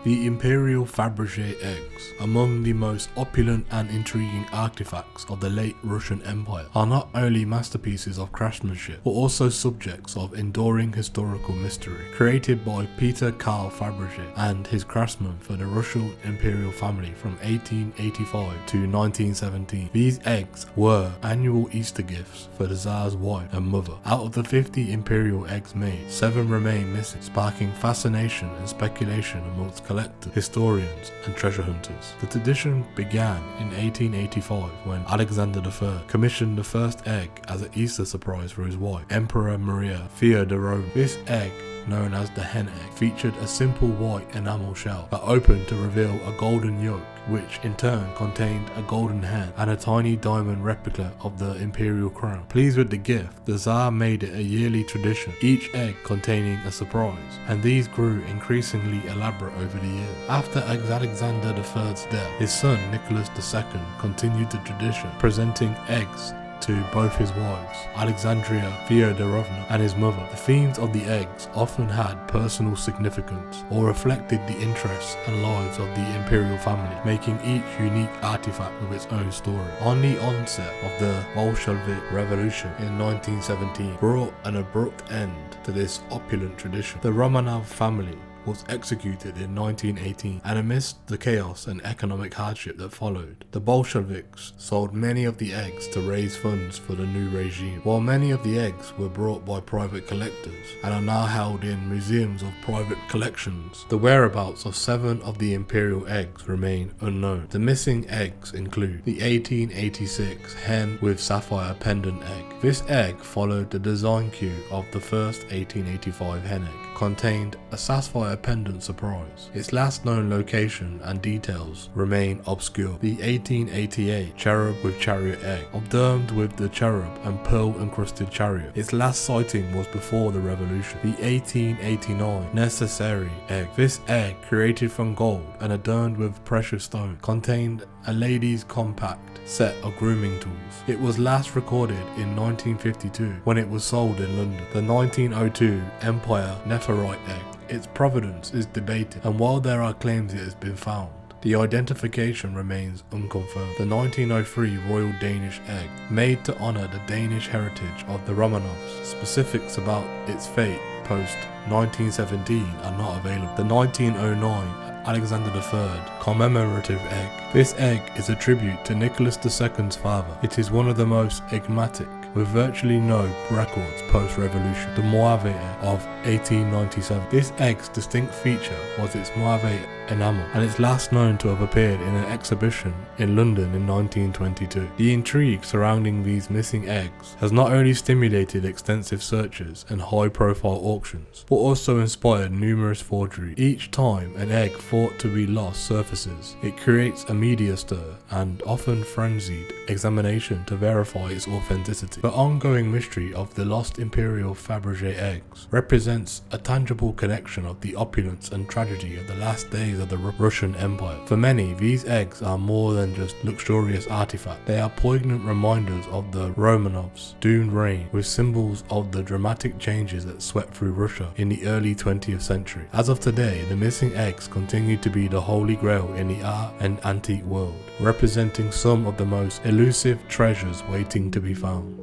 The Imperial Faberge eggs, among the most opulent and intriguing artifacts of the late Russian Empire, are not only masterpieces of craftsmanship, but also subjects of enduring historical mystery. Created by Peter Karl Faberge and his craftsmen for the Russian Imperial family from 1885 to 1917, these eggs were annual Easter gifts for the Tsar's wife and mother. Out of the 50 Imperial eggs made, 7 remain missing, sparking fascination and speculation amongst collectors, historians and treasure hunters. The tradition began in 1885 when Alexander III commissioned the first egg as an Easter surprise for his wife, Emperor Maria Feodorovna. This egg, known as the hen egg, featured a simple white enamel shell that opened to reveal a golden yolk, which in turn contained a golden hen and a tiny diamond replica of the imperial crown. Pleased with the gift, the Tsar made it a yearly tradition, each egg containing a surprise, and these grew increasingly elaborate over the years. After Alexander III's death, his son Nicholas II continued the tradition, presenting eggs to both his wives, Alexandria Feodorovna and his mother. The themes of the eggs often had personal significance or reflected the interests and lives of the imperial family, making each unique artifact with its own story. On the onset of the Bolshevik Revolution in 1917 brought an abrupt end to this opulent tradition. The Romanov family was executed in 1918, and amidst the chaos and economic hardship that followed, the Bolsheviks sold many of the eggs to raise funds for the new regime. While many of the eggs were brought by private collectors and are now held in museums of private collections, the whereabouts of 7 of the imperial eggs remain unknown. The missing eggs include the 1886 hen with sapphire pendant egg. This egg followed the design cue of the first 1885 hen egg, contained a sapphire pendant surprise. Its last known location and details remain obscure. The 1888 cherub with chariot egg, observed with the cherub and pearl encrusted chariot. Its last sighting was before the revolution. The 1889 necessary egg. This egg, created from gold and adorned with precious stones, contained a lady's compact set of grooming tools. It was last recorded in 1952 when it was sold in London. The 1902 Empire Nephrite egg. Its provenance is debated, and while there are claims it has been found, the identification remains unconfirmed. The 1903 Royal Danish egg, made to honour the Danish heritage of the Romanovs. Specifics about its fate post 1917 are not available. The 1909 Alexander III commemorative egg. This egg is a tribute to Nicholas II's father. It is one of the most enigmatic, with virtually no records post-revolution. The Moave egg of 1897. This egg's distinct feature was its Moave enamel, and it's last known to have appeared in an exhibition in London in 1922. The intrigue surrounding these missing eggs has not only stimulated extensive searches and high-profile auctions, but also inspired numerous forgeries. Each time an egg thought to be lost surfaces, it creates a media stir and often frenzied examination to verify its authenticity. The ongoing mystery of the lost Imperial Faberge eggs represents a tangible connection of the opulence and tragedy of the last days of the Russian Empire. For many, these eggs are more than just luxurious artifacts. They are poignant reminders of the Romanovs' doomed reign, with symbols of the dramatic changes that swept through Russia in the early 20th century. As of today, the missing eggs continue to be the holy grail in the art and antique world, representing some of the most elusive treasures waiting to be found.